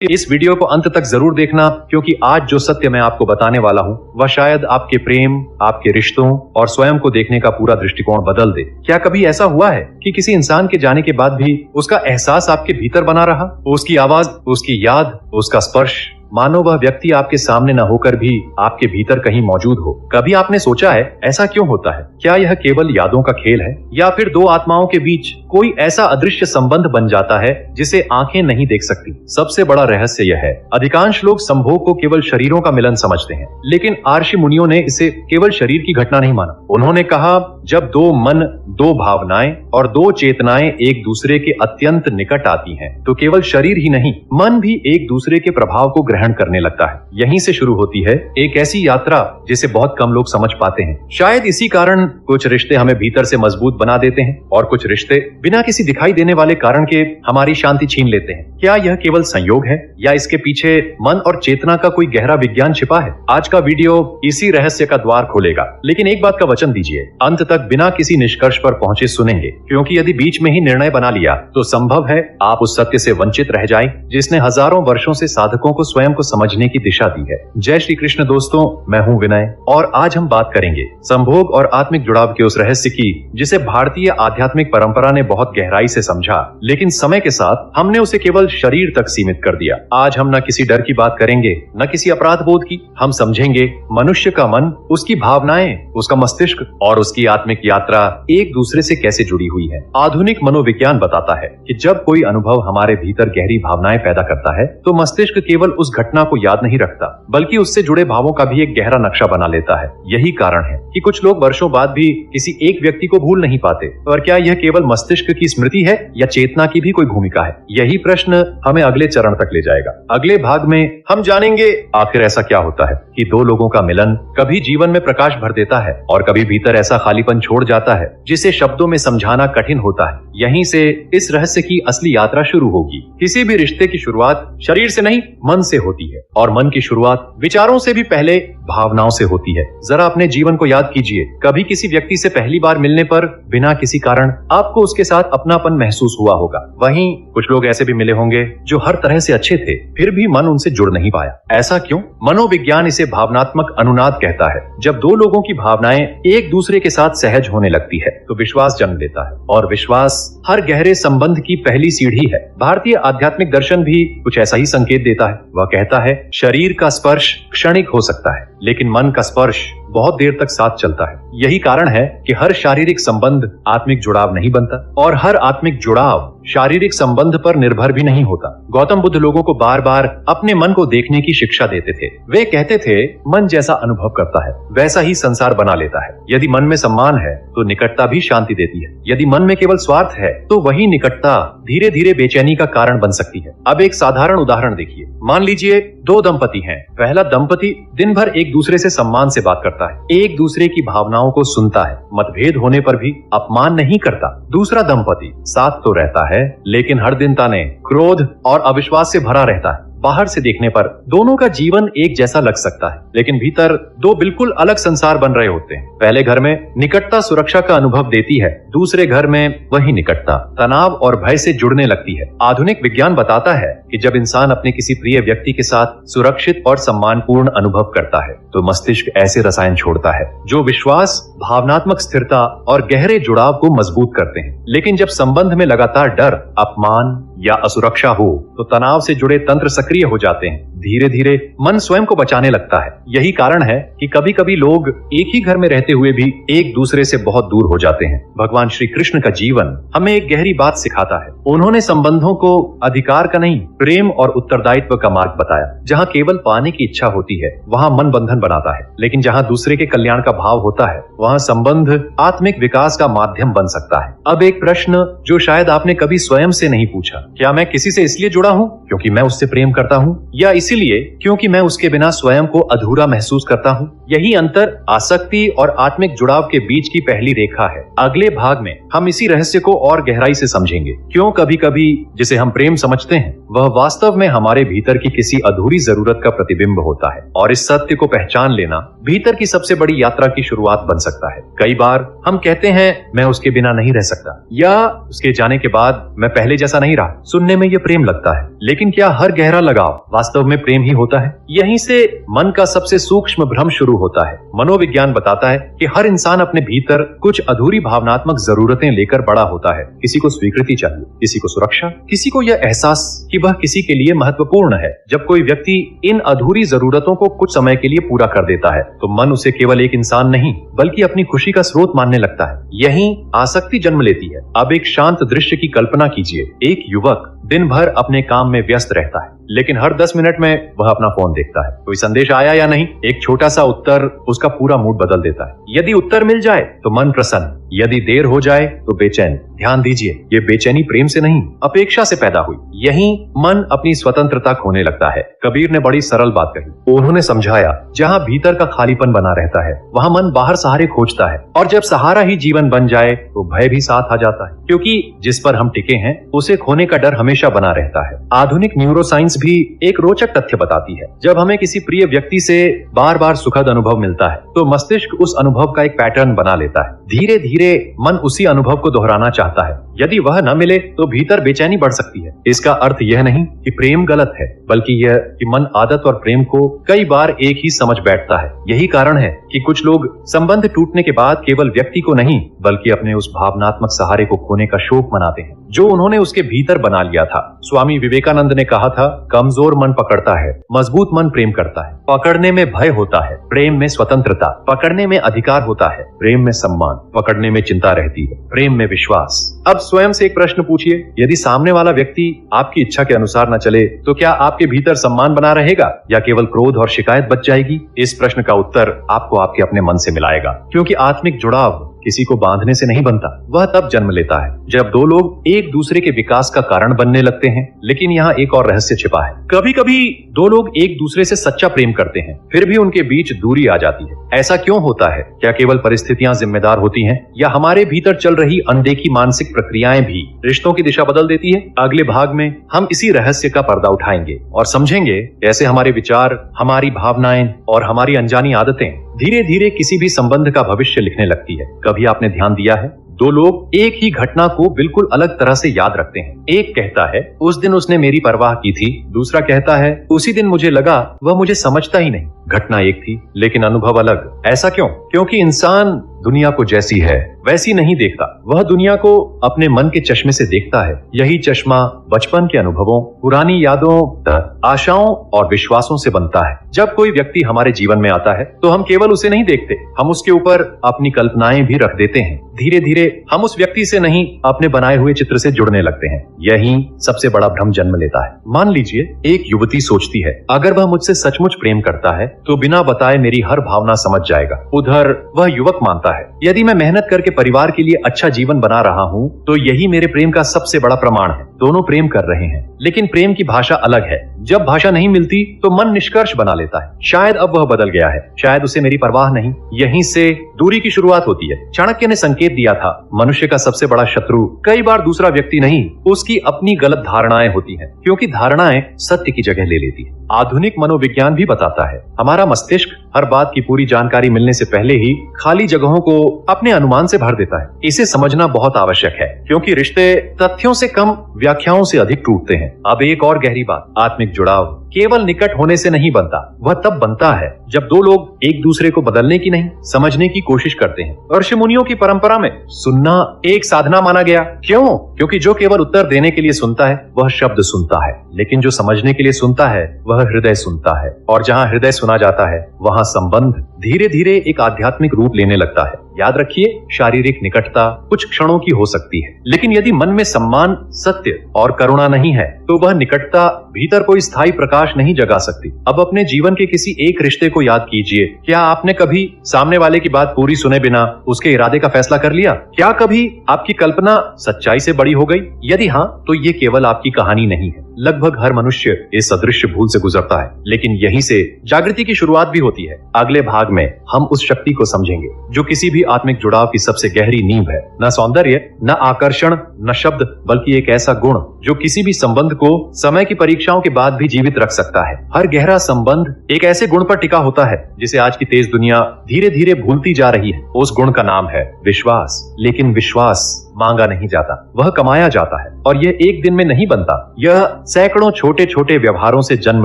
इस वीडियो को अंत तक जरूर देखना, क्योंकि आज जो सत्य मैं आपको बताने वाला हूँ वह शायद आपके प्रेम, आपके रिश्तों और स्वयं को देखने का पूरा दृष्टिकोण बदल दे। क्या कभी ऐसा हुआ है कि किसी इंसान के जाने के बाद भी उसका एहसास आपके भीतर बना रहा? उसकी आवाज, उसकी याद, उसका स्पर्श, मानो वह व्यक्ति आपके सामने न होकर भी आपके भीतर कहीं मौजूद हो। कभी आपने सोचा है ऐसा क्यों होता है? क्या यह केवल यादों का खेल है, या फिर दो आत्माओं के बीच कोई ऐसा अदृश्य संबंध बन जाता है जिसे आंखें नहीं देख सकती? सबसे बड़ा रहस्य यह है, अधिकांश लोग संभोग को केवल शरीरों का मिलन समझते हैं, लेकिन आर्षि मुनियों ने इसे केवल शरीर की घटना नहीं माना। उन्होंने कहा, जब दो मन, दो भावनाएं और दो चेतनाएं एक दूसरे के अत्यंत निकट आती हैं, तो केवल शरीर ही नहीं, मन भी एक दूसरे के प्रभाव को ग्रहण करने लगता है। यहीं से शुरू होती है एक ऐसी यात्रा जिसे बहुत कम लोग समझ पाते हैं। शायद इसी कारण कुछ रिश्ते हमें भीतर से मजबूत बना देते हैं और कुछ रिश्ते बिना किसी दिखाई देने वाले कारण के हमारी शांति छीन लेते हैं। क्या यह केवल संयोग है, या इसके पीछे मन और चेतना का कोई गहरा विज्ञान छिपा है? आज का वीडियो इसी रहस्य का द्वार खोलेगा, लेकिन एक बात का वचन दीजिए, अंत तक बिना किसी निष्कर्ष पर पहुंचे सुनेंगे, क्योंकि यदि बीच में ही निर्णय बना लिया तो संभव है आप उस सत्य से वंचित रह जाएं, जिसने हजारों वर्षों से साधकों को स्वयं को समझने की दिशा दी है। जय श्री कृष्ण दोस्तों, मैं हूं विनय और आज हम बात करेंगे संभोग और आत्मिक जुड़ाव के उस रहस्य की जिसे भारतीय आध्यात्मिक परंपरा ने बहुत गहराई से समझा, लेकिन समय के साथ हमने उसे केवल शरीर तक सीमित कर दिया। आज हम न किसी डर की बात करेंगे, न किसी अपराध बोध की। हम समझेंगे मनुष्य का मन, उसकी भावनाएं, उसका मस्तिष्क और उसकी आत्मिक यात्रा एक दूसरे से कैसे जुड़ी हुई है। आधुनिक मनोविज्ञान बताता है कि जब कोई अनुभव हमारे भीतर गहरी भावनाएं पैदा करता है, तो मस्तिष्क केवल उस घटना को याद नहीं रखता, बल्कि उससे जुड़े भावों का भी एक गहरा नक्शा बना लेता है। यही कारण है कि कुछ लोग वर्षों बाद भी किसी एक व्यक्ति को भूल नहीं पाते। और क्या यह केवल मस्तिष्क की स्मृति है, या चेतना की भी कोई भूमिका है? यही प्रश्न हमें अगले चरण तक ले जाएगा। अगले भाग में हम जानेंगे आखिर ऐसा क्या होता है कि दो लोगों का मिलन कभी जीवन में प्रकाश भर देता है और कभी भीतर ऐसा खालीपन छोड़ जाता है जिसे शब्दों में समझाना कठिन होता है। यहीं से इस रहस्य की असली यात्रा शुरू होगी। किसी भी रिश्ते की शुरुआत शरीर से नहीं, मन से होती है, और मन की शुरुआत विचारों से भी पहले भावनाओं से होती है। जरा अपने जीवन को याद कीजिए, कभी किसी व्यक्ति से पहली बार मिलने पर बिना किसी कारण आपको उसके साथ अपनापन महसूस हुआ होगा। वहीं कुछ लोग ऐसे भी मिले होंगे जो हर तरह से अच्छे थे, फिर भी मन उनसे जुड़ नहीं पाया। ऐसा क्यों? मनोविज्ञान इसे भावनात्मक अनुनाद कहता है। जब दो लोगों की भावनाएं एक दूसरे के साथ सहज होने लगती है तो विश्वास जन्म लेता है, और विश्वास हर गहरे संबंध की पहली सीढ़ी है। भारतीय आध्यात्मिक दर्शन भी कुछ ऐसा ही संकेत देता है। वह कहता है, शरीर का स्पर्श क्षणिक हो सकता है, लेकिन मन का स्पर्श बहुत देर तक साथ चलता है। यही कारण है कि हर शारीरिक संबंध आत्मिक जुड़ाव नहीं बनता, और हर आत्मिक जुड़ाव शारीरिक संबंध पर निर्भर भी नहीं होता। गौतम बुद्ध लोगों को बार बार अपने मन को देखने की शिक्षा देते थे। वे कहते थे, मन जैसा अनुभव करता है वैसा ही संसार बना लेता है। यदि मन में सम्मान है तो निकटता भी शांति देती है। यदि मन में केवल स्वार्थ है तो वही निकटता धीरे धीरे बेचैनी का कारण बन सकती है। अब एक साधारण उदाहरण देखिए। मान लीजिए दो दंपति हैं। पहला दंपति दिन भर एक दूसरे से सम्मान से बात करता है, एक दूसरे की भावनाओं को सुनता है, मतभेद होने पर भी अपमान नहीं करता। दूसरा दंपति साथ तो रहता है, लेकिन हर दिन ताने, क्रोध और अविश्वास से भरा रहता है। बाहर से देखने पर दोनों का जीवन एक जैसा लग सकता है, लेकिन भीतर दो बिल्कुल अलग संसार बन रहे होते हैं। पहले घर में निकटता सुरक्षा का अनुभव देती है, दूसरे घर में वही निकटता तनाव और भय से जुड़ने लगती है। आधुनिक विज्ञान बताता है कि जब इंसान अपने किसी प्रिय व्यक्ति के साथ सुरक्षित और सम्मानपूर्ण अनुभव करता है तो मस्तिष्क ऐसे रसायन छोड़ता है जो विश्वास, भावनात्मक स्थिरता और गहरे जुड़ाव को मजबूत करते हैं। लेकिन जब संबंध में लगातार डर, अपमान या असुरक्षा हो तो तनाव से जुड़े तंत्र सक्रिय हो जाते हैं। धीरे धीरे मन स्वयं को बचाने लगता है। यही कारण है कि कभी कभी लोग एक ही घर में रहते हुए भी एक दूसरे से बहुत दूर हो जाते हैं। भगवान श्री कृष्ण का जीवन हमें एक गहरी बात सिखाता है। उन्होंने संबंधों को अधिकार का नहीं, प्रेम और उत्तरदायित्व का मार्ग बताया। जहाँ केवल पाने की इच्छा होती है वहाँ मन बंधन बनाता है, लेकिन जहाँ दूसरे के कल्याण का भाव होता है वहाँ संबंध आत्मिक विकास का माध्यम बन सकता है। अब एक प्रश्न जो शायद आपने कभी स्वयं से नहीं पूछा, क्या मैं किसी से इसलिए जुड़ा हूँ क्योंकि मैं उससे प्रेम करता हूँ, या इसीलिए क्योंकि मैं उसके बिना स्वयं को अधूरा महसूस करता हूँ? यही अंतर आसक्ति और आत्मिक जुड़ाव के बीच की पहली रेखा है। अगले भाग में हम इसी रहस्य को और गहराई से समझेंगे। क्यों कभी कभी जिसे हम प्रेम समझते हैं वह वास्तव में हमारे भीतर की किसी अधूरी जरूरत का प्रतिबिंब होता है, और इस सत्य को पहचान लेना भीतर की सबसे बड़ी यात्रा की शुरुआत बन सकता है। कई बार हम कहते हैं मैं उसके बिना नहीं रह सकता, या उसके जाने के बाद मैं पहले जैसा नहीं रहा, सुनने में ये प्रेम लगता है, लेकिन क्या हर गहरा लगाव वास्तव में प्रेम ही होता है? यहीं से मन का सबसे सूक्ष्म भ्रम शुरू होता है। मनोविज्ञान बताता है कि हर इंसान अपने भीतर कुछ अधूरी भावनात्मक जरूरतें लेकर बड़ा होता है। किसी को स्वीकृति चाहिए, किसी को सुरक्षा, किसी को यह एहसास कि वह किसी के लिए महत्वपूर्ण है। जब कोई व्यक्ति इन अधूरी जरूरतों को कुछ समय के लिए पूरा कर देता है तो मन उसे केवल एक इंसान नहीं बल्कि अपनी खुशी का स्रोत मानने लगता है। यहीं आसक्ति जन्म लेती है। अब एक शांत दृश्य की कल्पना कीजिए। एक युवक दिन भर अपने काम में व्यस्त रहता है, लेकिन हर 10 मिनट में वह अपना फोन देखता है। कोई संदेश आया या नहीं, एक छोटा सा उत्तर उसका पूरा मूड बदल देता है। यदि उत्तर मिल जाए तो मन प्रसन्न, यदि देर हो जाए तो बेचैन। ध्यान दीजिए, ये बेचैनी प्रेम से नहीं, अपेक्षा से पैदा हुई। यहीं मन अपनी स्वतंत्रता खोने लगता है। कबीर ने बड़ी सरल बात कही। उन्होंने समझाया, जहाँ भीतर का खालीपन बना रहता है वहाँ मन बाहर सहारे खोजता है, और जब सहारा ही जीवन बन जाए तो भय भी साथ आ जाता है, क्योंकि जिस पर हम टिके हैं उसे खोने का डर हमेशा बना रहता है। आधुनिक न्यूरोसाइंस भी एक रोचक तथ्य बताती है। जब हमें किसी प्रिय व्यक्ति से बार बार सुखद अनुभव मिलता है तो मस्तिष्क उस अनुभव का एक पैटर्न बना लेता है। धीरे धीरे मन उसी अनुभव को दोहराना चाहता है। यदि वह न मिले तो भीतर बेचैनी बढ़ सकती है। इसका अर्थ यह नहीं कि प्रेम गलत है, बल्कि यह कि मन आदत और प्रेम को कई बार एक ही समझ बैठता है। यही कारण है कि कुछ लोग संबंध टूटने के बाद केवल व्यक्ति को नहीं बल्कि अपने उस भावनात्मक सहारे को खोने का शोक मनाते हैं जो उन्होंने उसके भीतर बना लिया था। स्वामी विवेकानंद ने कहा था, कमजोर मन पकड़ता है, मजबूत मन प्रेम करता है। पकड़ने में भय होता है, प्रेम में स्वतंत्रता। पकड़ने में अधिकार होता है, प्रेम में सम्मान। पकड़ने में चिंता रहती है, प्रेम में विश्वास। अब स्वयं से एक प्रश्न पूछिए, यदि सामने वाला व्यक्ति आपकी इच्छा के अनुसार न चले तो क्या आपके भीतर सम्मान बना रहेगा या केवल क्रोध और शिकायत बच जाएगी? इस प्रश्न का उत्तर आपको आपके अपने मन से मिलाएगा, क्योंकि आत्मिक जुड़ाव किसी को बांधने से नहीं बनता। वह तब जन्म लेता है जब दो लोग एक दूसरे के विकास का कारण बनने लगते हैं। लेकिन यहाँ एक और रहस्य छिपा है। कभी कभी दो लोग एक दूसरे से सच्चा प्रेम करते हैं, फिर भी उनके बीच दूरी आ जाती है। ऐसा क्यों होता है? क्या केवल परिस्थितियां जिम्मेदार होती हैं, या हमारे भीतर चल रही अनदेखी मानसिक प्रक्रियाएं भी रिश्तों की दिशा बदल देती है? अगले भाग में हम इसी रहस्य का पर्दा उठाएंगे और समझेंगे कैसे हमारे विचार, हमारी भावनाएं और हमारी अनजानी आदतें धीरे धीरे किसी भी संबंध का भविष्य लिखने लगती है। कभी आपने ध्यान दिया है, दो लोग एक ही घटना को बिल्कुल अलग तरह से याद रखते हैं। एक कहता है, उस दिन उसने मेरी परवाह की थी। दूसरा कहता है, उसी दिन मुझे लगा वह मुझे समझता ही नहीं। घटना एक थी लेकिन अनुभव अलग। ऐसा क्यों? क्योंकि इंसान दुनिया को जैसी है वैसी नहीं देखता। वह दुनिया को अपने मन के चश्मे से देखता है। यही चश्मा बचपन के अनुभवों, पुरानी यादों, आशाओं और विश्वासों से बनता है। जब कोई व्यक्ति हमारे जीवन में आता है तो हम केवल उसे नहीं देखते, हम उसके ऊपर अपनी कल्पनाएं भी रख देते हैं। धीरे धीरे हम उस व्यक्ति से नहीं अपने बनाए हुए चित्र से जुड़ने लगते हैं। यही सबसे बड़ा भ्रम जन्म लेता है। मान लीजिए एक युवती सोचती है, अगर वह मुझसे सचमुच प्रेम करता है तो बिना बताए मेरी हर भावना समझ जाएगा। उधर वह युवक मानता है, यदि मैं मेहनत करके परिवार के लिए अच्छा जीवन बना रहा हूँ तो यही मेरे प्रेम का सबसे बड़ा प्रमाण है। दोनों प्रेम कर रहे हैं, लेकिन प्रेम की भाषा अलग है। जब भाषा नहीं मिलती तो मन निष्कर्ष बना लेता है, शायद अब वह बदल गया है, शायद उसे मेरी परवाह नहीं। यहीं से दूरी की शुरुआत होती है। चाणक्य ने संकेत दिया था, मनुष्य का सबसे बड़ा शत्रु कई बार दूसरा व्यक्ति नहीं, उसकी अपनी गलत धारणाएं होती हैं, क्योंकि धारणाएं सत्य की जगह ले लेती है। आधुनिक मनोविज्ञान भी बताता है, हमारा मस्तिष्क हर बात की पूरी जानकारी मिलने से पहले ही खाली जगहों को अपने अनुमान से भर देता है। इसे समझना बहुत आवश्यक है, क्योंकि रिश्ते तथ्यों से कम व्याख्याओं से अधिक टूटते हैं। अब एक और गहरी बात, आत्मिक जुड़ाव केवल निकट होने से नहीं बनता। वह तब बनता है जब दो लोग एक दूसरे को बदलने की नहीं, समझने की कोशिश करते हैं। ऋषि मुनियों की परंपरा में सुनना एक साधना माना गया। क्यों? क्योंकि जो केवल उत्तर देने के लिए सुनता है वह शब्द सुनता है, लेकिन जो समझने के लिए सुनता है वह हृदय सुनता है। और जहाँ हृदय सुना जाता है वहाँ संबंध धीरे धीरे एक आध्यात्मिक रूप लेने लगता है। याद रखिए, शारीरिक निकटता कुछ क्षणों की हो सकती है, लेकिन यदि मन में सम्मान, सत्य और करुणा नहीं है तो वह निकटता भीतर कोई स्थायी प्रकाश नहीं जगा सकती। अब अपने जीवन के किसी एक रिश्ते को याद कीजिए। क्या आपने कभी सामने वाले की बात पूरी सुने बिना उसके इरादे का फैसला कर लिया? क्या कभी आपकी कल्पना सच्चाई से बड़ी हो गई? यदि हाँ, तो ये केवल आपकी कहानी नहीं है। लगभग हर मनुष्य इस अदृश्य भूल से गुजरता है, लेकिन यहीं से जागृति की शुरुआत भी होती है। अगले भाग में हम उस शक्ति को समझेंगे जो किसी भी आत्मिक जुड़ाव की सबसे गहरी नींव है। न सौंदर्य, न आकर्षण, न शब्द, बल्कि एक ऐसा गुण जो किसी भी संबंध को समय की परीक्षाओं के बाद भी जीवित रख सकता है। हर गहरा संबंध एक ऐसे गुण पर टिका होता है जिसे आज की तेज दुनिया धीरे धीरे भूलती जा रही है। उस गुण का नाम है विश्वास। लेकिन विश्वास मांगा नहीं जाता, वह कमाया जाता है और यह एक दिन में नहीं बनता। यह सैकड़ों छोटे छोटे व्यवहारों से जन्म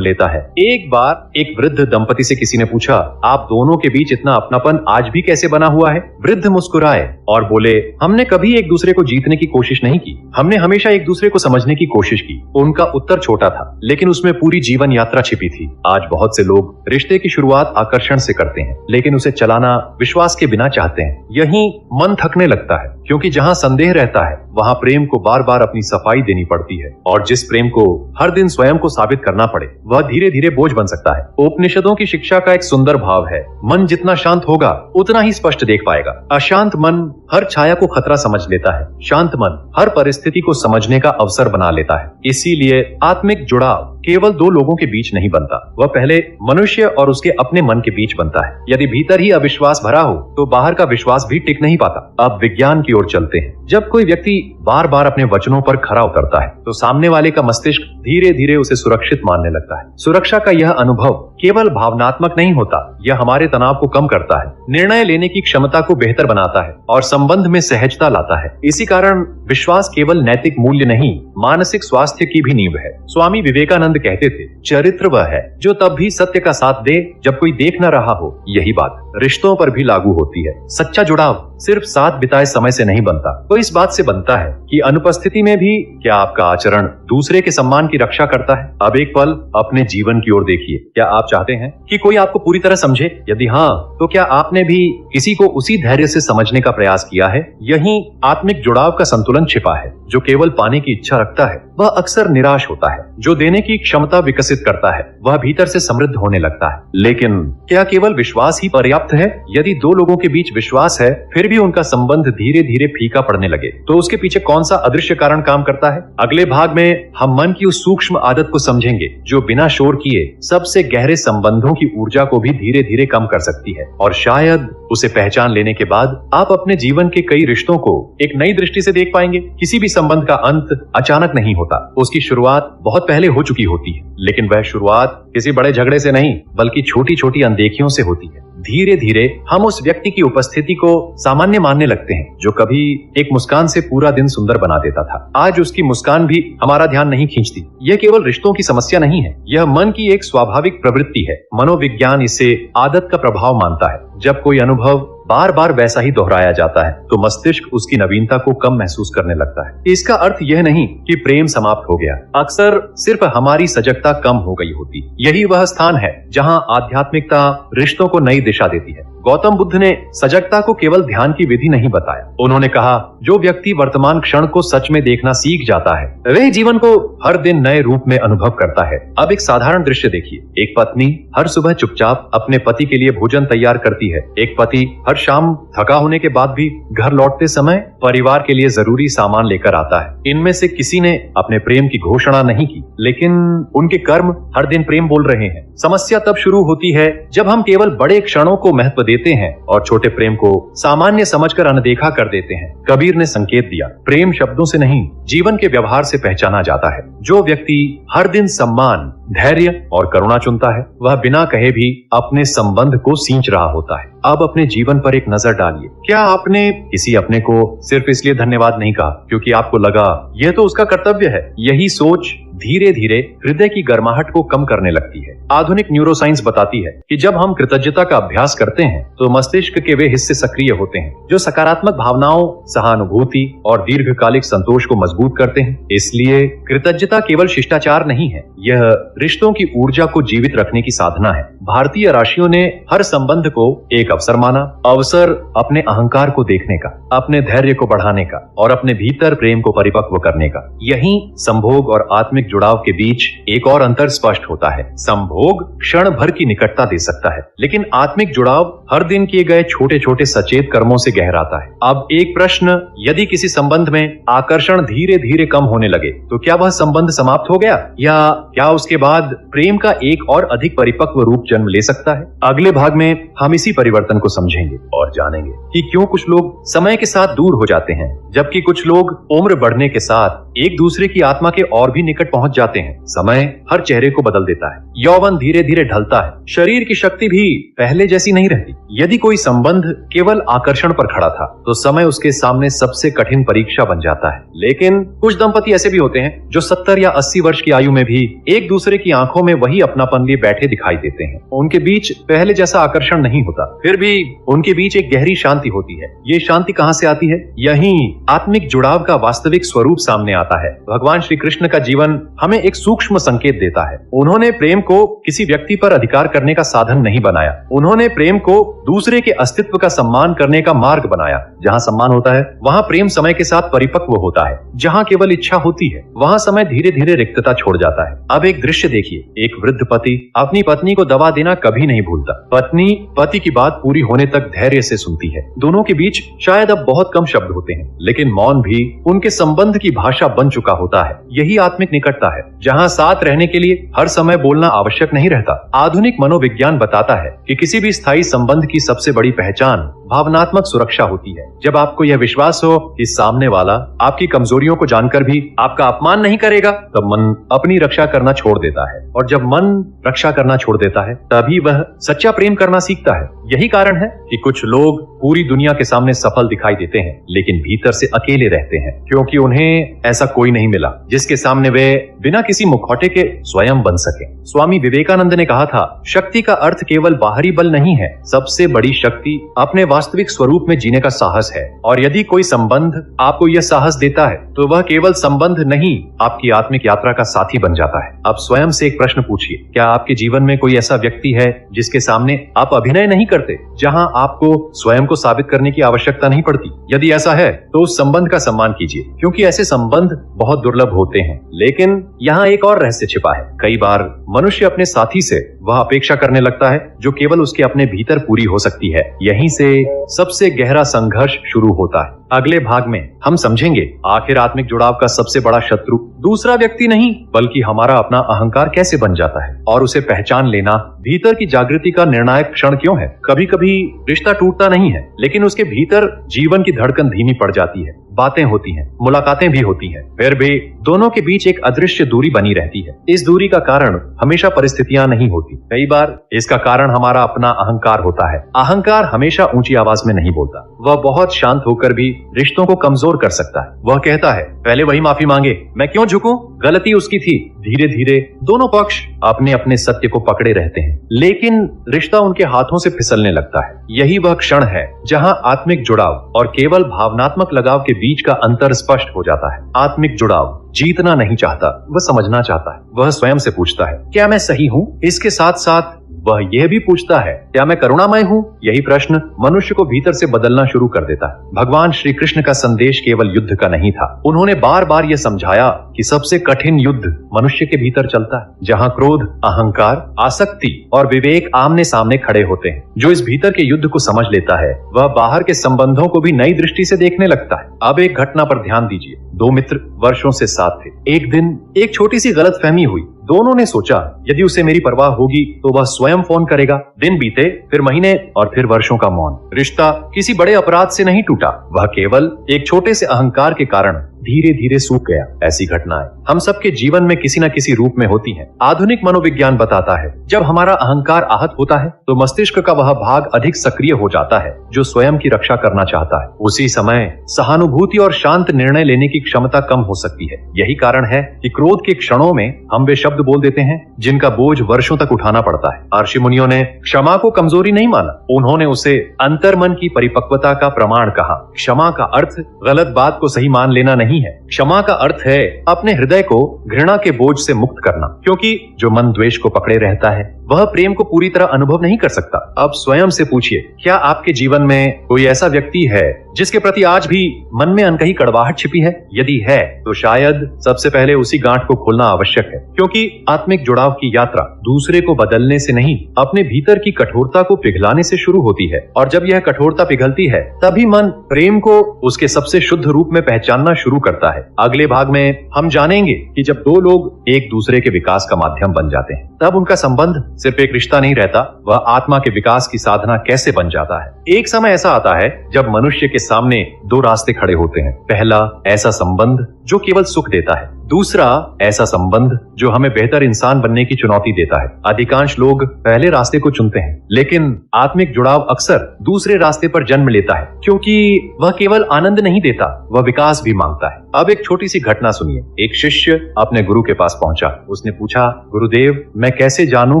लेता है। एक बार एक वृद्ध दंपति से किसी ने पूछा, आप दोनों के बीच इतना अपनापन आज भी कैसे बना हुआ है? वृद्ध मुस्कुराए और बोले, हमने कभी एक दूसरे को जीतने की कोशिश नहीं की, हमने हमेशा एक दूसरे को समझने की कोशिश की। उनका उत्तर छोटा था, लेकिन उसमें पूरी जीवन यात्रा छिपी थी। आज बहुत से लोग रिश्ते की शुरुआत आकर्षण से करते हैं, लेकिन उसे चलाना विश्वास के बिना चाहते हैं। यही मन थकने लगता है, क्योंकि जहां संदेह रहता है वहां प्रेम को बार बार अपनी सफाई देनी पड़ती है, और जिस प्रेम को हर दिन स्वयं को साबित करना पड़े वह धीरे धीरे बोझ बन सकता है। उपनिषदों की शिक्षा का एक सुंदर भाव है, मन जितना शांत होगा उतना ही स्पष्ट देख पाएगा। अशांत मन हर छाया को खतरा समझ लेता है, शांत मन हर परिस्थिति को समझने का अवसर बना लेता है। इसीलिए आत्मिक जुड़ाव केवल दो लोगों के बीच नहीं बनता, वह पहले मनुष्य और उसके अपने मन के बीच बनता है। यदि भीतर ही अविश्वास भरा हो तो बाहर का विश्वास भी टिक नहीं पाता। अब विज्ञान की ओर चलते हैं। जब कोई व्यक्ति बार बार अपने वचनों पर खरा उतरता है तो सामने वाले का मस्तिष्क धीरे धीरे उसे सुरक्षित मानने लगता है। सुरक्षा का यह अनुभव केवल भावनात्मक नहीं होता, यह हमारे तनाव को कम करता है, निर्णय लेने की क्षमता को बेहतर बनाता है और संबंध में सहजता लाता है। इसी कारण विश्वास केवल नैतिक मूल्य नहीं, मानसिक स्वास्थ्य की भी नींव है। स्वामी विवेकानंद कहते थे, चरित्र वह है जो तब भी सत्य का साथ दे जब कोई देख न रहा हो। यही बात रिश्तों पर भी लागू होती है। सच्चा जुड़ाव सिर्फ साथ बिताए समय से नहीं बनता, वो इस बात से बनता है कि अनुपस्थिति में भी क्या आपका आचरण दूसरे के सम्मान की रक्षा करता है। अब एक पल अपने जीवन की ओर देखिए। क्या आप चाहते हैं कि कोई आपको पूरी तरह समझे? यदि हाँ, तो क्या आपने भी किसी को उसी धैर्य से समझने का प्रयास किया है? यहीं आत्मिक जुड़ाव का संतुलन छिपा है। जो केवल पाने की इच्छा रखता है वह अक्सर निराश होता है, जो देने की क्षमता विकसित करता है वह भीतर से समृद्ध होने लगता है। लेकिन क्या केवल विश्वास ही पर्याप्त है? यदि दो लोगों के बीच विश्वास है फिर भी उनका संबंध धीरे धीरे फीका पड़ने लगे तो उसके पीछे कौन सा अदृश्य कारण काम करता है? अगले भाग में हम मन की उस सूक्ष्म आदत को समझेंगे जो बिना शोर किए सबसे गहरे संबंधों की ऊर्जा को भी धीरे धीरे कम कर सकती है। और शायद उसे पहचान लेने के बाद आप अपने जीवन के कई रिश्तों को एक नई दृष्टि से देख पाएंगे। किसी भी संबंध का अंत अचानक नहीं होता, उसकी शुरुआत बहुत पहले हो चुकी होती है, लेकिन वह शुरुआत किसी बड़े झगड़े से नहीं बल्कि छोटी छोटी अनदेखियों से होती है। धीरे धीरे हम उस व्यक्ति की उपस्थिति को सामान्य मानने लगते हैं जो कभी एक मुस्कान से पूरा दिन सुंदर बना देता था। आज उसकी मुस्कान भी हमारा ध्यान नहीं खींचती। यह केवल रिश्तों की समस्या नहीं है, यह मन की एक स्वाभाविक प्रवृत्ति है। मनोविज्ञान इसे आदत का प्रभाव मानता है। जब कोई अनुभव बार बार वैसा ही दोहराया जाता है तो मस्तिष्क उसकी नवीनता को कम महसूस करने लगता है। इसका अर्थ यह नहीं कि प्रेम समाप्त हो गया, अक्सर सिर्फ हमारी सजगता कम हो गई होती। यही वह स्थान है जहां आध्यात्मिकता रिश्तों को नई दिशा देती है। गौतम बुद्ध ने सजगता को केवल ध्यान की विधि नहीं बताया। उन्होंने कहा, जो व्यक्ति वर्तमान क्षण को सच में देखना सीख जाता है वह जीवन को हर दिन नए रूप में अनुभव करता है। अब एक साधारण दृश्य देखिए। एक पत्नी हर सुबह चुपचाप अपने पति के लिए भोजन तैयार करती है। एक पति हर शाम थका होने के बाद भी घर लौटते समय परिवार के लिए जरूरी सामान लेकर आता है। इनमें से किसी ने अपने प्रेम की घोषणा नहीं की, लेकिन उनके कर्म हर दिन प्रेम बोल रहे हैं। समस्या तब शुरू होती है जब हम केवल बड़े क्षणों को महत्व देते हैं और छोटे प्रेम को सामान्य समझकर अनदेखा कर देते हैं। कबीर ने संकेत दिया, प्रेम शब्दों से नहीं जीवन के व्यवहार से पहचाना जाता है। जो व्यक्ति हर दिन सम्मान, धैर्य और करुणा चुनता है वह बिना कहे भी अपने संबंध को सींच रहा होता है। अब अपने जीवन पर एक नजर डालिए। क्या आपने किसी अपने को सिर्फ इसलिए धन्यवाद नहीं कहा क्योंकि आपको लगा यह तो उसका कर्तव्य है? यही सोच धीरे धीरे हृदय की गर्माहट को कम करने लगती है। आधुनिक न्यूरोसाइंस बताती है कि जब हम कृतज्ञता का अभ्यास करते हैं तो मस्तिष्क के वे हिस्से सक्रिय होते हैं जो सकारात्मक भावनाओं, सहानुभूति और दीर्घकालिक संतोष को मजबूत करते हैं। इसलिए कृतज्ञता केवल शिष्टाचार नहीं है, यह रिश्तों की ऊर्जा को जीवित रखने की साधना है। भारतीय ऋषियों ने हर संबंध को एक अवसर माना, अवसर अपने अहंकार को देखने का, अपने धैर्य को बढ़ाने का और अपने भीतर प्रेम को परिपक्व करने का। यही संभोग और आत्मिक जुड़ाव के बीच एक और अंतर स्पष्ट होता है। संभोग क्षण भर की निकटता दे सकता है, लेकिन आत्मिक जुड़ाव हर दिन किए गए छोटे छोटे सचेत कर्मों से गहराता है। अब एक प्रश्न, यदि किसी संबंध में आकर्षण धीरे धीरे कम होने लगे तो क्या वह संबंध समाप्त हो गया, या क्या उसके बाद प्रेम का एक और अधिक परिपक्व रूप जन्म ले सकता है। अगले भाग में हम इसी परिवर्तन को समझेंगे और जानेंगे कि क्यों कुछ लोग समय के साथ दूर हो जाते हैं, जबकि कुछ लोग उम्र बढ़ने के साथ एक दूसरे की आत्मा के और भी निकट पहुंच जाते हैं। समय हर चेहरे को बदल देता है, यौवन धीरे धीरे ढलता है, शरीर की शक्ति भी पहले जैसी नहीं रहती। यदि कोई संबंध केवल आकर्षण पर खड़ा था तो समय उसके सामने सबसे कठिन परीक्षा बन जाता है। लेकिन कुछ दंपति ऐसे भी होते हैं जो 70 या 80 वर्ष की आयु में भी एक दूसरे की आंखों में वही अपनापन लिए बैठे दिखाई देते हैं। उनके बीच पहले जैसा आकर्षण नहीं होता, फिर भी उनके बीच एक गहरी शांति होती है। ये शांति कहां से आती है? यहीं आत्मिक जुड़ाव का वास्तविक स्वरूप सामने आता है। भगवान श्री कृष्ण का जीवन हमें एक सूक्ष्म संकेत देता है। उन्होंने प्रेम को किसी व्यक्ति पर अधिकार करने का साधन नहीं बनाया, उन्होंने प्रेम को दूसरे के अस्तित्व का सम्मान करने का मार्ग बनाया। जहाँ सम्मान होता है वहाँ प्रेम समय के साथ परिपक्व होता है। जहाँ केवल इच्छा होती है वहाँ समय धीरे धीरे रिक्तता छोड़ जाता है। अब एक दृश्य देखिए, एक वृद्ध पति अपनी पत्नी को दवा देना कभी नहीं भूलता। पत्नी पति की बात पूरी होने तक धैर्य से सुनती है। दोनों के बीच शायद अब बहुत कम शब्द होते हैं, लेकिन मौन भी उनके संबंध की भाषा बन चुका होता है। यही आत्मिक निकटता है, जहाँ साथ रहने के लिए हर समय बोलना आवश्यक नहीं रहता। आधुनिक मनोविज्ञान बताता है कि किसी भी स्थायी संबंध की सबसे बड़ी पहचान भावनात्मक सुरक्षा होती है। जब आपको यह विश्वास हो कि सामने वाला आपकी कमजोरियों को जानकर भी आपका अपमान नहीं करेगा, तब मन अपनी रक्षा करना छोड़ देता है। और जब मन रक्षा करना छोड़ देता है तभी वह सच्चा प्रेम करना सीखता है। यही कारण है कि कुछ लोग पूरी दुनिया के सामने सफल दिखाई देते हैं, लेकिन भीतर से अकेले रहते हैं, क्योंकि उन्हें ऐसा कोई नहीं मिला जिसके सामने वे बिना किसी मुखौटे के स्वयं बन सके। स्वामी विवेकानंद ने कहा था, शक्ति का अर्थ केवल बाहरी बल नहीं है, सबसे बड़ी शक्ति अपने वास्तविक स्वरूप में जीने का साहस है। और यदि कोई संबंध आपको यह साहस देता है तो वह केवल संबंध नहीं, आपकी आत्मिक यात्रा का साथी बन जाता है। अब स्वयं से एक प्रश्न पूछिए, क्या आपके जीवन में कोई ऐसा व्यक्ति है जिसके सामने आप अभिनय नहीं करते, जहां आपको स्वयं को साबित करने की आवश्यकता नहीं पड़ती? यदि ऐसा है तो उस संबंध का सम्मान कीजिए, क्योंकि ऐसे संबंध बहुत दुर्लभ होते हैं। लेकिन यहाँ एक और रहस्य छिपा है। कई बार मनुष्य अपने साथी से वह अपेक्षा करने लगता है जो केवल उसके अपने भीतर पूरी हो सकती है। यहीं से सबसे गहरा संघर्ष शुरू होता है। अगले भाग में हम समझेंगे आखिर आत्मिक जुड़ाव का सबसे बड़ा शत्रु दूसरा व्यक्ति नहीं, बल्कि हमारा अपना अहंकार कैसे बन जाता है, और उसे पहचान लेना भीतर की जागृति का निर्णायक क्षण क्यों है। कभी कभी रिश्ता टूटता नहीं है, लेकिन उसके भीतर जीवन की धड़कन धीमी पड़ जाती है। बातें होती हैं, मुलाकातें भी होती हैं, फिर भी दोनों के बीच एक अदृश्य दूरी बनी रहती है। इस दूरी का कारण हमेशा परिस्थितियां नहीं होती, कई बार इसका कारण हमारा अपना अहंकार होता है। अहंकार हमेशा ऊंची आवाज में नहीं बोलता, वह बहुत शांत होकर भी रिश्तों को कमजोर कर सकता है। वह कहता है, पहले वही माफी मांगे, मैं क्यों झुकूं, गलती उसकी थी। धीरे धीरे दोनों पक्ष अपने अपने सत्य को पकड़े रहते हैं, लेकिन रिश्ता उनके हाथों से फिसलने लगता है। यही वह क्षण है जहां आत्मिक जुड़ाव और केवल भावनात्मक लगाव के बीच का अंतर स्पष्ट हो जाता है। आत्मिक जुड़ाव जीतना नहीं चाहता, वह समझना चाहता है। वह स्वयं से पूछता है, क्या मैं सही हूँ? इसके साथ साथ वह यह भी पूछता है, क्या मैं करुणामय हूँ? यही प्रश्न मनुष्य को भीतर से बदलना शुरू कर देता है। भगवान श्री कृष्ण का संदेश केवल युद्ध का नहीं था। उन्होंने बार बार यह समझाया कि सबसे कठिन युद्ध मनुष्य के भीतर चलता है, जहाँ क्रोध, अहंकार, आसक्ति और विवेक आमने सामने खड़े होते हैं। जो इस भीतर के युद्ध को समझ लेता है वह बाहर के संबंधों को भी नई दृष्टि से देखने लगता है। अब एक घटना पर ध्यान दीजिए। दो मित्र वर्षों से साथ थे। एक दिन एक छोटी सी गलतफहमी हुई। दोनों ने सोचा, यदि उसे मेरी परवाह होगी तो वह स्वयं फोन करेगा। दिन बीते, फिर महीने और फिर वर्षों का मौन। रिश्ता किसी बड़े अपराध से नहीं टूटा, वह केवल एक छोटे से अहंकार के कारण धीरे धीरे सूख गया। ऐसी घटनाएं हम सबके जीवन में किसी न किसी रूप में होती हैं। आधुनिक मनोविज्ञान बताता है, जब हमारा अहंकार आहत होता है तो मस्तिष्क का वह भाग अधिक सक्रिय हो जाता है जो स्वयं की रक्षा करना चाहता है। उसी समय सहानुभूति और शांत निर्णय लेने की क्षमता कम हो सकती है। यही कारण है कि क्रोध के क्षणों में हम वे शब्द बोल देते हैं जिनका बोझ वर्षों तक उठाना पड़ता है। ऋषि मुनियों ने क्षमा को कमजोरी नहीं माना, उन्होंने उसे अंतर्मन की परिपक्वता का प्रमाण कहा। क्षमा का अर्थ गलत बात को सही मान लेना नहीं है। क्षमा का अर्थ है अपने हृदय को घृणा के बोझ से मुक्त करना, क्योंकि जो मन द्वेष को पकड़े रहता है वह प्रेम को पूरी तरह अनुभव नहीं कर सकता। अब स्वयं से पूछिए, क्या आपके जीवन में कोई ऐसा व्यक्ति है जिसके प्रति आज भी मन में अनकही कड़वाहट छिपी है? यदि है तो शायद सबसे पहले उसी गांठ को खोलना आवश्यक है, क्योंकि आत्मिक जुड़ाव की यात्रा दूसरे को बदलने से नहीं, अपने भीतर की कठोरता को पिघलाने से शुरू होती है। और जब यह कठोरता पिघलती है तभी मन प्रेम को उसके सबसे शुद्ध रूप में पहचानना शुरू करता है। अगले भाग में हम जानेंगे कि जब दो लोग एक दूसरे के विकास का माध्यम बन जाते हैं, तब उनका संबंध सिर्फ एक रिश्ता नहीं रहता, वह आत्मा के विकास की साधना कैसे बन जाता है। एक समय ऐसा आता है जब मनुष्य के सामने दो रास्ते खड़े होते हैं। पहला, ऐसा संबंध जो केवल सुख देता है। दूसरा, ऐसा संबंध जो हमें बेहतर इंसान बनने की चुनौती देता है। अधिकांश लोग पहले रास्ते को चुनते हैं, लेकिन आत्मिक जुड़ाव अक्सर दूसरे रास्ते पर जन्म लेता है, क्योंकि वह केवल आनंद नहीं देता, वह विकास भी मांगता है। अब एक छोटी सी घटना सुनिए। एक शिष्य अपने गुरु के पास पहुंचा। उसने पूछा, गुरुदेव, मैं कैसे जानूं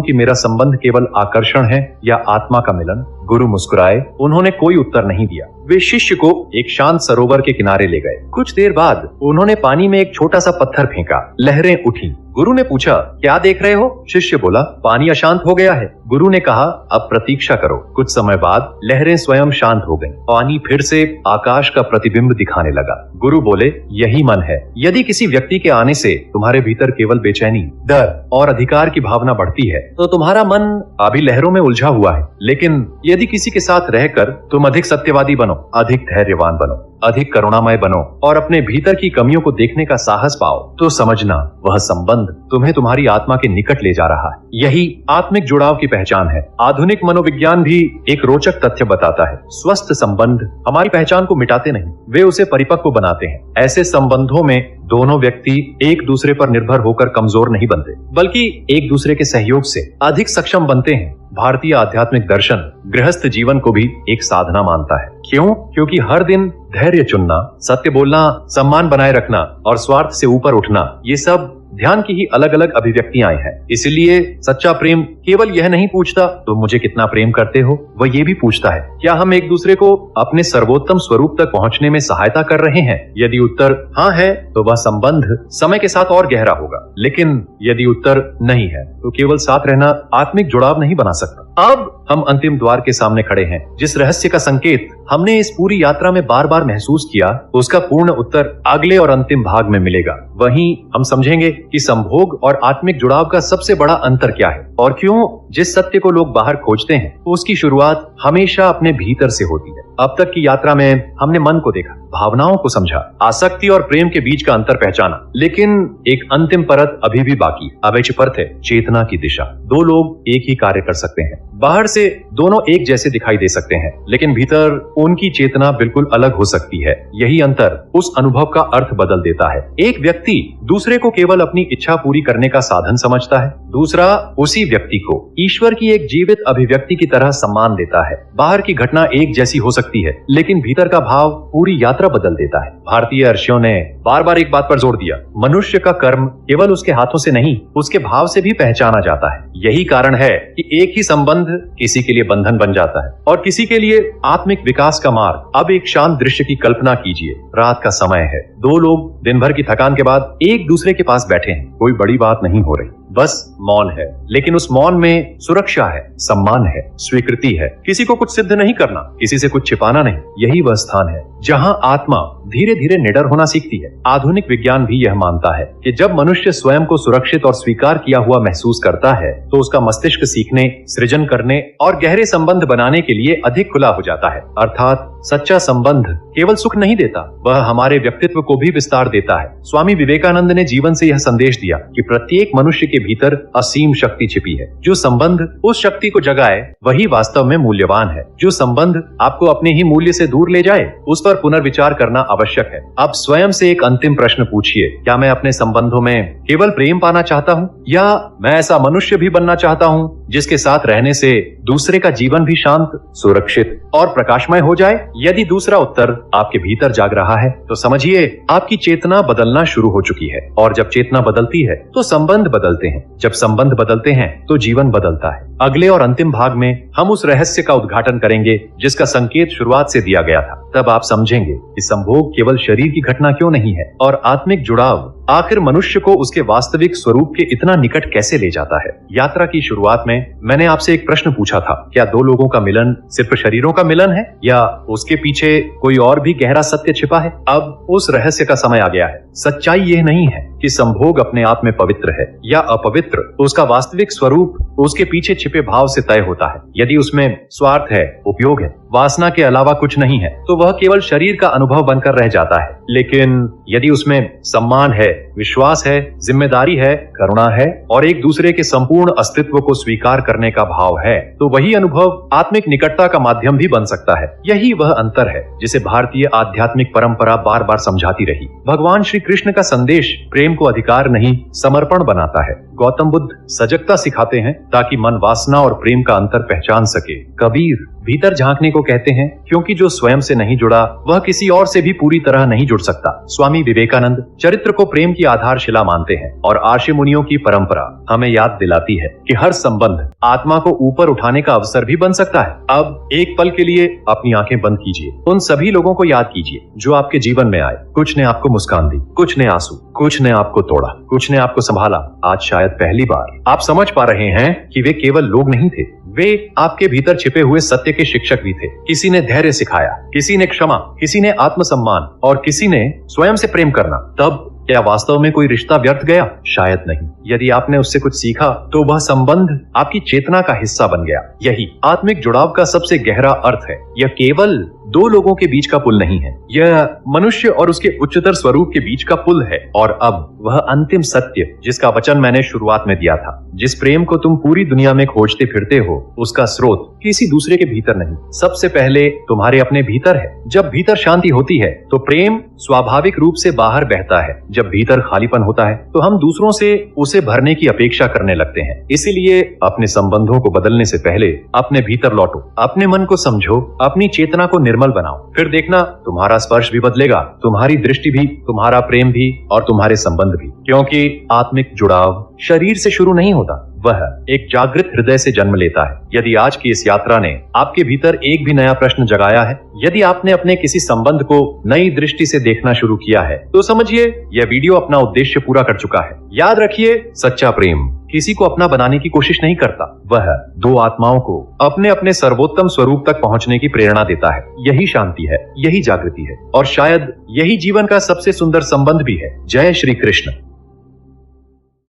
कि मेरा संबंध केवल आकर्षण है या आत्मा का मिलन? गुरु मुस्कुराए। उन्होंने कोई उत्तर नहीं दिया। वे शिष्य को एक शांत सरोवर के किनारे ले गए। कुछ देर बाद उन्होंने पानी में एक छोटा सा पत्थर फेंका। लहरें उठी। गुरु ने पूछा, क्या देख रहे हो? शिष्य बोला, पानी अशांत हो गया है। गुरु ने कहा, अब प्रतीक्षा करो। कुछ समय बाद लहरें स्वयं शांत हो गईं। पानी फिर से आकाश का प्रतिबिंब दिखाने लगा। गुरु बोले, यही मन है। यदि किसी व्यक्ति के आने से तुम्हारे भीतर केवल बेचैनी, डर और अधिकार की भावना बढ़ती है, तो तुम्हारा मन अभी लहरों में उलझा हुआ है। लेकिन यदि किसी के साथ रहकर तुम अधिक सत्यवादी बनो, अधिक धैर्यवान बनो, अधिक करुणामय बनो और अपने भीतर की कमियों को देखने का साहस पाओ, तो समझना वह संबंध तुम्हें तुम्हारी आत्मा के निकट ले जा रहा है। यही आत्मिक जुड़ाव की पहचान है। आधुनिक मनोविज्ञान भी एक रोचक तथ्य बताता है। स्वस्थ संबंध हमारी पहचान को मिटाते नहीं, वे उसे परिपक्व बनाते हैं। ऐसे संबंधों में दोनों व्यक्ति एक दूसरे पर निर्भर होकर कमजोर नहीं बनते, बल्कि एक दूसरे के सहयोग से अधिक सक्षम बनते हैं। भारतीय आध्यात्मिक दर्शन गृहस्थ जीवन को भी एक साधना मानता है। क्यों? क्योंकि हर दिन धैर्य चुनना, सत्य बोलना, सम्मान बनाए रखना और स्वार्थ से ऊपर उठना, ये सब ध्यान की ही अलग अलग अभिव्यक्तियां हैं। इसलिए सच्चा प्रेम केवल यह नहीं पूछता तुम मुझे कितना प्रेम करते हो, वह ये भी पूछता है क्या हम एक दूसरे को अपने सर्वोत्तम स्वरूप तक पहुंचने में सहायता कर रहे हैं। यदि उत्तर हाँ है तो वह संबंध समय के साथ और गहरा होगा, लेकिन यदि उत्तर नहीं है तो केवल साथ रहना आत्मिक जुड़ाव नहीं बना सकता। अब हम अंतिम द्वार के सामने खड़े हैं। जिस रहस्य का संकेत हमने इस पूरी यात्रा में बार बार महसूस किया, उसका पूर्ण उत्तर अगले और अंतिम भाग में मिलेगा। वहीं हम समझेंगे कि संभोग और आत्मिक जुड़ाव का सबसे बड़ा अंतर क्या है और क्यों जिस सत्य को लोग बाहर खोजते हैं उसकी शुरुआत हमेशा अपने भीतर से होती है। अब तक की यात्रा में हमने मन को देखा, भावनाओं को समझा, आसक्ति और प्रेम के बीच का अंतर पहचाना, लेकिन एक अंतिम परत अभी भी बाकी, अवेच परत है चेतना की दिशा। दो लोग एक ही कार्य कर सकते हैं, बाहर से दोनों एक जैसे दिखाई दे सकते हैं, लेकिन भीतर उनकी चेतना बिल्कुल अलग हो सकती है। यही अंतर उस अनुभव का अर्थ बदल देता है। एक व्यक्ति दूसरे को केवल अपनी इच्छा पूरी करने का साधन समझता है, दूसरा उसी व्यक्ति को ईश्वर की एक जीवित अभिव्यक्ति की तरह सम्मान देता है। बाहर की घटना एक जैसी हो सकती है, लेकिन भीतर का भाव पूरी यात्रा बदल देता है। भारतीय ऋषियों ने बार बार एक बात पर जोर दिया, मनुष्य का कर्म केवल उसके हाथों से नहीं, उसके भाव से भी पहचाना जाता है। यही कारण है कि एक ही संबंध किसी के लिए बंधन बन जाता है और किसी के लिए आत्मिक विकास का मार्ग। अब एक शांत दृश्य की कल्पना कीजिए। रात का समय है, दो लोग दिन भर की थकान के बाद एक दूसरे के पास बैठे हैं। कोई बड़ी बात नहीं हो रही, बस मौन है, लेकिन उस मौन में सुरक्षा है, सम्मान है, स्वीकृति है। किसी को कुछ सिद्ध नहीं करना, किसी से कुछ छिपाना नहीं। यही वह स्थान है जहां आत्मा धीरे धीरे निडर होना सीखती है। आधुनिक विज्ञान भी यह मानता है कि जब मनुष्य स्वयं को सुरक्षित और स्वीकार किया हुआ महसूस करता है तो उसका मस्तिष्क सीखने, सृजन करने और गहरे संबंध बनाने के लिए अधिक खुला हो जाता है। अर्थात सच्चा संबंध केवल सुख नहीं देता, वह हमारे व्यक्तित्व को भी विस्तार देता है। स्वामी विवेकानंद ने जीवन से यह संदेश दिया कि प्रत्येक मनुष्य के भीतर असीम शक्ति छिपी है। जो संबंध उस शक्ति को जगाए वही वास्तव में मूल्यवान है। जो संबंध आपको अपने ही मूल्य से दूर ले जाए उस पर पुनर्विचार करना आवश्यक है। अब स्वयं से एक अंतिम प्रश्न पूछिए, क्या मैं अपने संबंधों में केवल प्रेम पाना चाहता हूँ या मैं ऐसा मनुष्य भी बनना चाहता हूँ जिसके साथ रहने से दूसरे का जीवन भी शांत, सुरक्षित और प्रकाशमय हो जाए। यदि दूसरा उत्तर आपके भीतर जाग रहा है तो समझिए आपकी चेतना बदलना शुरू हो चुकी है, और जब चेतना बदलती है तो संबंध बदलते हैं, जब संबंध बदलते हैं तो जीवन बदलता है। अगले और अंतिम भाग में हम उस रहस्य का उद्घाटन करेंगे जिसका संकेत शुरुआत से दिया गया था। तब आप समझेंगे कि संभोग केवल शरीर की घटना क्यों नहीं है और आत्मिक जुड़ाव आखिर मनुष्य को उसके वास्तविक स्वरूप के इतना निकट कैसे ले जाता है। यात्रा की शुरुआत में में मैंने आपसे एक प्रश्न पूछा था, क्या दो लोगों का मिलन सिर्फ शरीरों का मिलन है या उसके पीछे कोई और भी गहरा सत्य छिपा है? अब उस रहस्य का समय आ गया है। सच्चाई यह नहीं है कि संभोग अपने आप में पवित्र है या अपवित्र, उसका वास्तविक स्वरूप उसके पीछे छिपे भाव से तय होता है। यदि उसमें स्वार्थ है, उपयोग है, वासना के अलावा कुछ नहीं है, तो वह केवल शरीर का अनुभव बनकर रह जाता है। लेकिन यदि उसमें सम्मान है, विश्वास है, जिम्मेदारी है, करुणा है और एक दूसरे के संपूर्ण अस्तित्व को स्वीकार करने का भाव है, तो वही अनुभव आत्मिक निकटता का माध्यम भी बन सकता है। यही वह अंतर है जिसे भारतीय आध्यात्मिक परंपरा बार बार समझाती रही। भगवान श्री कृष्ण का संदेश प्रेम को अधिकार नहीं, समर्पण बनाता है। गौतम बुद्ध सजगता सिखाते हैं ताकि मन वासना और प्रेम का अंतर पहचान सके। कबीर भीतर झांकने को कहते हैं क्योंकि जो स्वयं से नहीं जुड़ा वह किसी और से भी पूरी तरह नहीं जुड़ सकता। स्वामी विवेकानंद चरित्र को प्रेम की आधारशिला मानते हैं और आर्षि मुनियों की परंपरा हमें याद दिलाती है कि हर संबंध आत्मा को ऊपर उठाने का अवसर भी बन सकता है। अब एक पल के लिए अपनी आंखें बंद कीजिए। उन सभी लोगों को याद कीजिए जो आपके जीवन में आए। कुछ ने आपको मुस्कान दी, कुछ ने आंसू, कुछ ने आपको तोड़ा, कुछ ने आपको संभाला। आज शायद पहली बार आप समझ पा रहे हैं कि वे केवल लोग नहीं थे, वे आपके भीतर छिपे हुए सत्य के शिक्षक भी थे। किसी ने धैर्य सिखाया, किसी ने क्षमा, किसी ने आत्मसम्मान और किसी ने स्वयं से प्रेम करना। तब क्या वास्तव में कोई रिश्ता व्यर्थ गया? शायद नहीं। यदि आपने उससे कुछ सीखा तो वह संबंध आपकी चेतना का हिस्सा बन गया। यही आत्मिक जुड़ाव का सबसे गहरा अर्थ है। यह केवल दो लोगों के बीच का पुल नहीं है, यह मनुष्य और उसके उच्चतर स्वरूप के बीच का पुल है। और अब वह अंतिम सत्य जिसका वचन मैंने शुरुआत में दिया था, जिस प्रेम को तुम पूरी दुनिया में खोजते फिरते हो, उसका स्रोत किसी दूसरे के भीतर नहीं, सबसे पहले तुम्हारे अपने भीतर है। जब भीतर शांति होती है तो प्रेम स्वाभाविक रूप से बाहर बहता है। जब भीतर खालीपन होता है तो हम दूसरों से उसे भरने की अपेक्षा करने लगते हैं। इसीलिए अपने संबंधों को बदलने से पहले अपने भीतर लौटो, अपने मन को समझो, अपनी चेतना को निर्मल बनाओ। फिर देखना तुम्हारा स्पर्श भी बदलेगा, तुम्हारी दृष्टि भी, तुम्हारा प्रेम भी और तुम्हारे संबंध भी। क्योंकि आत्मिक जुड़ाव शरीर से शुरू नहीं होता, वह एक जागृत हृदय से जन्म लेता है। यदि आज की इस यात्रा ने आपके भीतर एक भी नया प्रश्न जगाया है, यदि आपने अपने किसी संबंध को नई दृष्टि से देखना शुरू किया है, तो समझिए यह वीडियो अपना उद्देश्य पूरा कर चुका है। याद रखिए, सच्चा प्रेम किसी को अपना बनाने की कोशिश नहीं करता, वह दो आत्माओं को अपने अपने सर्वोत्तम स्वरूप तक पहुंचने की प्रेरणा देता है। यही शांति है, यही जागृति है और शायद यही जीवन का सबसे सुंदर संबंध भी है। जय श्री कृष्ण।